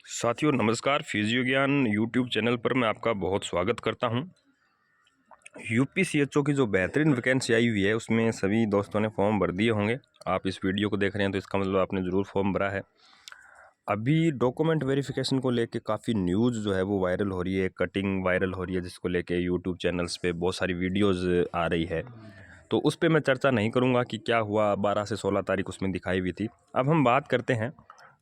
साथियों नमस्कार। फिजियो ज्ञान यूट्यूब चैनल पर मैं आपका बहुत स्वागत करता हूं। यूपीसीएचओ की जो बेहतरीन वैकेंसी आई हुई है उसमें सभी दोस्तों ने फॉर्म भर दिए होंगे। आप इस वीडियो को देख रहे हैं तो इसका मतलब आपने ज़रूर फॉर्म भरा है। अभी डॉक्यूमेंट वेरिफिकेशन को लेके काफ़ी न्यूज़ जो है वो वायरल हो रही है, कटिंग वायरल हो रही है, जिसको लेके यूट्यूब चैनल्स पे बहुत सारी वीडियोज़ आ रही है। तो उस पर मैं चर्चा नहीं करूँगा कि क्या हुआ। 12 से 16 तारीख उसमें दिखाई हुई थी। अब हम बात करते हैं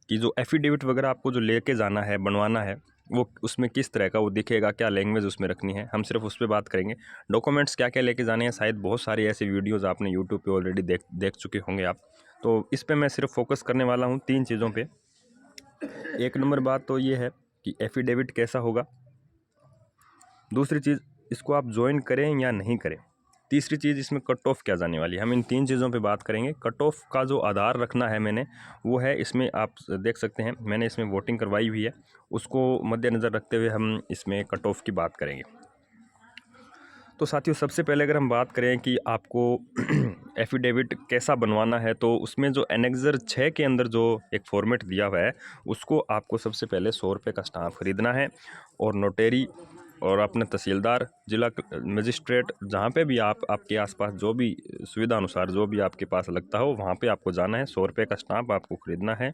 कि जो एफिडेविट वगैरह आपको जो लेके जाना है, बनवाना है, वो उसमें किस तरह का वो दिखेगा, क्या लैंग्वेज उसमें रखनी है, हम सिर्फ उस पर बात करेंगे। डॉक्यूमेंट्स क्या क्या लेके जाने हैं, शायद बहुत सारी ऐसी वीडियोज़ आपने यूट्यूब पे ऑलरेडी देख चुके होंगे आप। तो इस पर मैं सिर्फ फोकस करने वाला हूँ 3 चीज़ों पे। एक नंबर बात तो ये है कि एफिडेविट कैसा होगा। दूसरी चीज़, इसको आप ज्वाइन करें या नहीं करें। तीसरी चीज़, इसमें कट ऑफ क्या जाने वाली है। हम इन 3 चीज़ों पे बात करेंगे। कट ऑफ का जो आधार रखना है मैंने, वो है इसमें आप देख सकते हैं, मैंने इसमें वोटिंग करवाई हुई है। उसको मद्देनज़र रखते हुए हम इसमें कट ऑफ की बात करेंगे। तो साथियों सबसे पहले अगर हम बात करें कि आपको एफिडेविट कैसा बनवाना है, तो उसमें जो एनेक्सर 6 के अंदर जो एक फॉर्मेट दिया हुआ है, उसको आपको सबसे पहले 100 रुपये का स्टाम्प खरीदना है और नोटेरी और अपने तहसीलदार, जिला मजिस्ट्रेट, जहाँ पे भी आपके आसपास जो भी सुविधा अनुसार जो भी आपके पास लगता हो वहाँ पे आपको जाना है। 100 रुपये का स्टाम्प आपको खरीदना है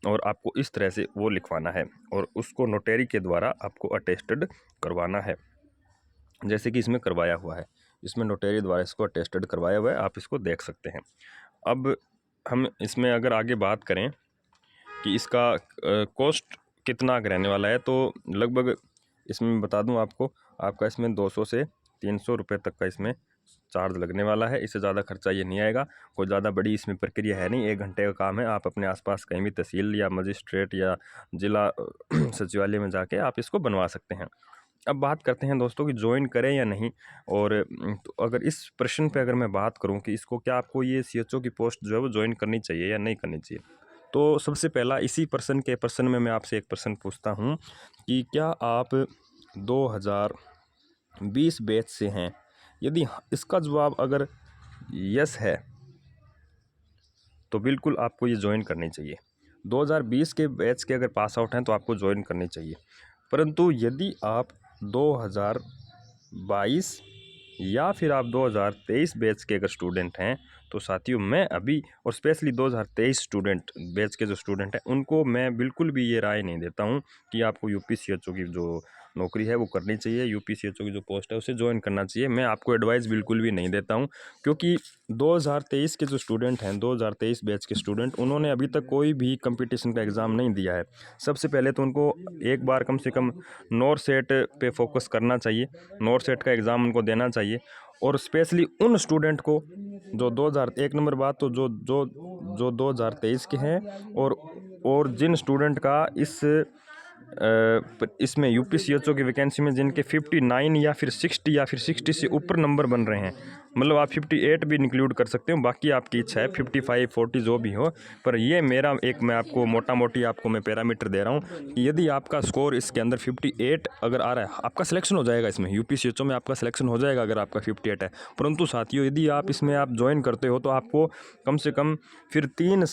और आपको इस तरह से वो लिखवाना है और उसको नोटेरी के द्वारा आपको अटेस्टेड करवाना है, जैसे कि इसमें करवाया हुआ है। इसमें नोटेरी द्वारा इसको अटेस्टेड करवाया हुआ है, आप इसको देख सकते हैं। अब हम इसमें अगर आगे बात करें कि इसका कॉस्ट कितना रहने वाला है, तो लगभग इसमें मैं बता दूं आपको, आपका इसमें 200 से 300 रुपये तक का इसमें चार्ज लगने वाला है। इससे ज़्यादा खर्चा ये नहीं आएगा। कोई ज़्यादा बड़ी इसमें प्रक्रिया है नहीं, 1 घंटे का काम है। आप अपने आसपास कहीं भी तहसील या मजिस्ट्रेट या जिला सचिवालय में जाके आप इसको बनवा सकते हैं। अब बात करते हैं दोस्तों कि ज्वाइन करें या नहीं। और तो अगर इस प्रश्न पे अगर मैं बात करूं कि इसको क्या आपको ये सीएचओ की पोस्ट जो है वो ज्वाइन करनी चाहिए या नहीं करनी चाहिए, तो सबसे पहला इसी प्रश्न में मैं आपसे एक प्रश्न पूछता हूं कि क्या आप 2020 बैच से हैं। यदि इसका जवाब अगर यस है तो बिल्कुल आपको ये ज्वाइन करनी चाहिए। 2020 के बैच के अगर पास आउट हैं तो आपको ज्वाइन करनी चाहिए। परंतु यदि आप 2022 या फिर आप 2023 बैच के अगर स्टूडेंट हैं, तो साथियों मैं अभी और स्पेशली 2023 स्टूडेंट बैच के जो स्टूडेंट हैं उनको मैं बिल्कुल भी ये राय नहीं देता हूं कि आपको यूपीसीएचओ की जो नौकरी है वो करनी चाहिए, यूपीसीएचओ की जो पोस्ट है उसे ज्वाइन करना चाहिए। मैं आपको एडवाइस बिल्कुल भी नहीं देता हूं, क्योंकि 2023 के जो स्टूडेंट हैं, 2023 बैच के स्टूडेंट, उन्होंने अभी तक कोई भी कंपटीशन का एग्ज़ाम नहीं दिया है। सबसे पहले तो उनको एक बार कम से कम नॉर सेट पे फोकस करना चाहिए, नॉर सेट का एग्ज़ाम उनको देना चाहिए। और स्पेशली उन स्टूडेंट को जो 2001 नंबर बात तो जो 2023 के हैं और जिन स्टूडेंट का इसमें यूपीसीएचओ की वैकेंसी में जिनके 59 या फिर 60 या फिर 60 से ऊपर नंबर बन रहे हैं, मतलब आप 58 भी इंक्लूड कर सकते हो, बाकी आपकी इच्छा है, 55 40 जो भी हो। पर ये मेरा एक, मैं आपको मोटा मोटी आपको मैं पैरामीटर दे रहा हूँ कि यदि आपका स्कोर इसके अंदर 58 अगर आ रहा है, आपका सिलेक्शन हो जाएगा। इसमें यूपीसीएचओ में आपका सिलेक्शन हो जाएगा अगर आपका 58 है। परंतु साथियों यदि आप इसमें आप ज्वाइन करते हो तो आपको कम से कम फिर 3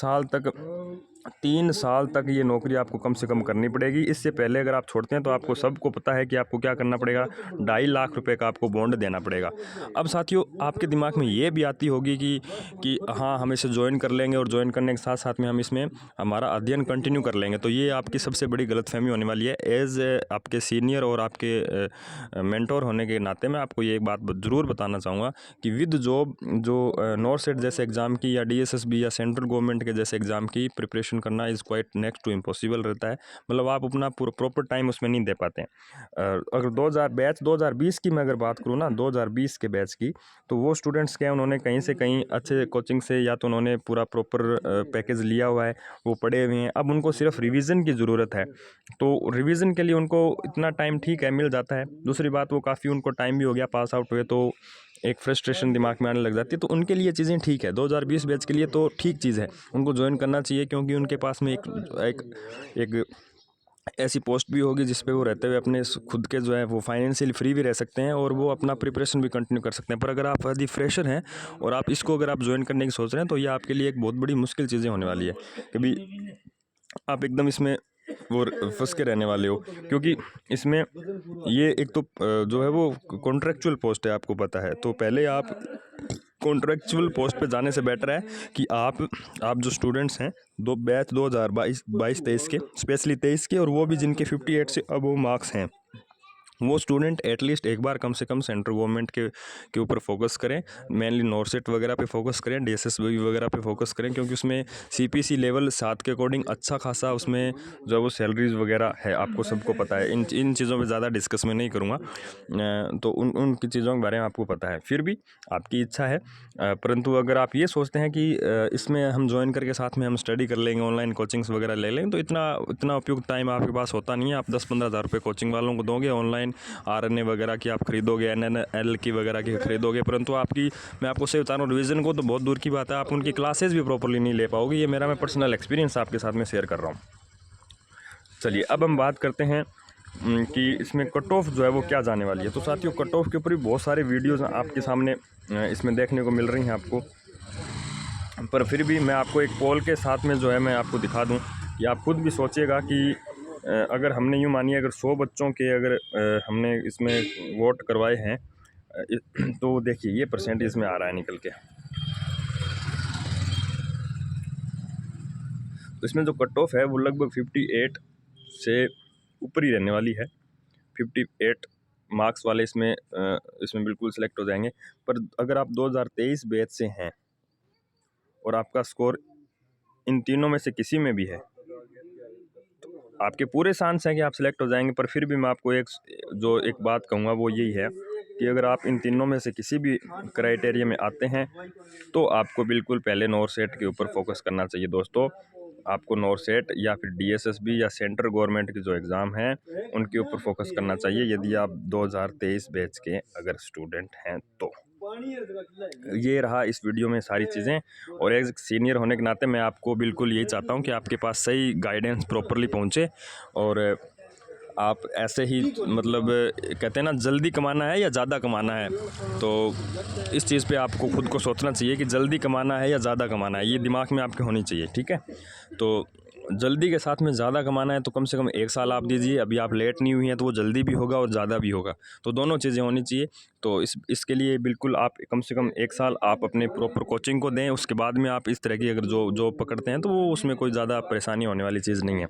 साल तक ये नौकरी आपको कम से कम करनी पड़ेगी। इससे पहले अगर आप छोड़ते हैं तो आपको सबको पता है कि आपको क्या करना पड़ेगा, 2.5 लाख रुपए का आपको बॉन्ड देना पड़ेगा। अब साथियों आपके दिमाग में ये भी आती होगी कि हाँ हम इसे ज्वाइन कर लेंगे और ज्वाइन करने के साथ साथ में हम इसमें हमारा अध्ययन कंटिन्यू कर लेंगे। तो ये आपकी सबसे बड़ी गलतफहमी होने वाली है। एज आपके सीनियर और आपके मेंटोर होने के नाते मैं आपको ये एक बात ज़रूर बताना चाहूँगा कि विद जॉब जो नॉर सेट जैसे एग्ज़ाम की या डीएसएसबी या सेंट्रल गवर्नमेंट के जैसे एग्ज़ाम की प्रिपरेशन करना is quite next to impossible रहता है। मतलब आप अपना प्रॉपर टाइम उसमें नहीं दे पाते हैं। अगर 2020 की मैं अगर बात करूँ ना, 2020 के बैच की, तो वो स्टूडेंट्स क्या है, उन्होंने कहीं से कहीं अच्छे कोचिंग से या तो उन्होंने पूरा प्रॉपर पैकेज लिया हुआ है, वो पढ़े हुए हैं। अब उनको सिर्फ रिवीजन की ज़रूरत है, तो रिवीजन के लिए उनको इतना टाइम ठीक है मिल जाता है। दूसरी बात, वो काफ़ी उनको टाइम भी हो गया, पास आउट हुए तो एक फ्रस्ट्रेशन दिमाग में आने लग जाती है। तो उनके लिए चीज़ें ठीक है, 2020 बैच के लिए तो ठीक चीज़ है, उनको ज्वाइन करना चाहिए, क्योंकि उनके पास में एक ऐसी पोस्ट भी होगी जिस पे वो रहते हुए अपने खुद के जो है वो फाइनेंशियली फ्री भी रह सकते हैं और वो अपना प्रिपरेशन भी कंटिन्यू कर सकते हैं। पर अगर आप यदि फ्रेशर हैं और आप इसको अगर आप ज्वाइन करने की सोच रहे हैं तो ये आपके लिए एक बहुत बड़ी मुश्किल चीज़ें होने वाली है। कभी आप एकदम इसमें वो फंस के रहने वाले हो, क्योंकि इसमें ये एक तो जो है वो कॉन्ट्रेक्चुअल पोस्ट है, आपको पता है। तो पहले आप कॉन्ट्रेक्चुअल पोस्ट पे जाने से बेटर है कि आप जो स्टूडेंट्स हैं दो बैच 2022-23 के, स्पेशली 23 के, और वो भी जिनके 58 से अबव मार्क्स हैं, वो स्टूडेंट एटलीस्ट एक बार कम से कम सेंट्रल गवर्नमेंट के ऊपर फोकस करें। मेनली नॉरसेट वगैरह पे फोकस करें, डीएसएसबी वगैरह पे फोकस करें, क्योंकि उसमें सीपीसी लेवल 7 के अकॉर्डिंग अच्छा खासा उसमें जो वो सैलरीज वगैरह है, आपको सबको पता है। इन चीज़ों पे ज़्यादा डिस्कस मैं नहीं करूँगा, तो उनकी चीज़ों के बारे में आपको पता है। फिर भी आपकी इच्छा है, परंतु अगर आप ये सोचते हैं कि इसमें हम ज्वाइन करके साथ में हम स्टडी कर लेंगे, ऑनलाइन कोचिंग्स वगैरह ले लेंगे, तो इतना उपयुक्त टाइम आपके पास होता नहीं है। आप 10-15 हज़ार रुपये कोचिंग वालों को दोगे, ऑनलाइन आरएनए वगैरह की आप खरीदोगे, एनएनएल की वगैरह की खरीदोगे, परंतु मैं आपको सही बता रहा हूँ, रिवीजन को तो बहुत दूर की बात है, आप उनकी क्लासेस भी प्रॉपर्ली नहीं ले पाओगे। ये मैं पर्सनल एक्सपीरियंस आपके साथ में शेयर कर रहा हूँ। चलिए अब हम बात करते हैं कि इसमें कट ऑफ जो है वो क्या जाने वाली है। तो साथियों, कट ऑफ के ऊपर भी बहुत सारे वीडियोज़ आपके सामने इसमें देखने को मिल रही हैं आपको, पर फिर भी मैं आपको एक पोल के साथ में जो है मैं आपको दिखा दूं कि आप खुद भी सोचिएगा कि अगर हमने यूँ मानिए, अगर 100 बच्चों के अगर हमने इसमें वोट करवाए हैं, तो देखिए ये परसेंटेज इसमें आ रहा है निकल के। तो इसमें जो कट ऑफ है वो लगभग 58 से ऊपर ही रहने वाली है। 58 मार्क्स वाले इसमें बिल्कुल सिलेक्ट हो जाएंगे। पर अगर आप 2023 बैच से हैं और आपका स्कोर इन तीनों में से किसी में भी है, तो आपके पूरे चांस हैं कि आप सिलेक्ट हो जाएंगे। पर फिर भी मैं आपको एक बात कहूँगा, वो यही है कि अगर आप इन तीनों में से किसी भी क्राइटेरिया में आते हैं, तो आपको बिल्कुल पहले नॉरसेट के ऊपर फोकस करना चाहिए दोस्तों। आपको नॉरसेट या फिर डीएसएसबी या सेंट्रल गवर्नमेंट के जो एग्ज़ाम हैं उनके ऊपर फोकस करना चाहिए, यदि आप 2023 बैच के अगर स्टूडेंट हैं तो। ये रहा इस वीडियो में सारी चीज़ें, और एक सीनियर होने के नाते मैं आपको बिल्कुल यही चाहता हूँ कि आपके पास सही गाइडेंस प्रॉपरली पहुँचे, और आप ऐसे ही मतलब कहते हैं ना, जल्दी कमाना है या ज़्यादा कमाना है, तो इस चीज़ पे आपको खुद को सोचना चाहिए कि जल्दी कमाना है या ज़्यादा कमाना है, ये दिमाग में आपके होनी चाहिए। ठीक है, तो जल्दी के साथ में ज़्यादा कमाना है तो कम से कम 1 साल आप दीजिए। अभी आप लेट नहीं हुई हैं तो वो जल्दी भी होगा और ज़्यादा भी होगा, तो दोनों चीज़ें होनी चाहिए। तो इसके लिए बिल्कुल आप कम से कम 1 साल आप अपने प्रॉपर कोचिंग को दें, उसके बाद में आप इस तरह की अगर जॉब पकड़ते हैं तो वो उसमें कोई ज़्यादा परेशानी होने वाली चीज़ नहीं है।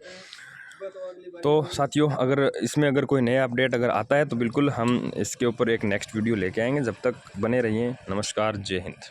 तो साथियों, अगर कोई नया अपडेट अगर आता है तो बिल्कुल हम इसके ऊपर एक नेक्स्ट वीडियो लेके आएंगे। जब तक बने रहिए। नमस्कार, जय हिंद।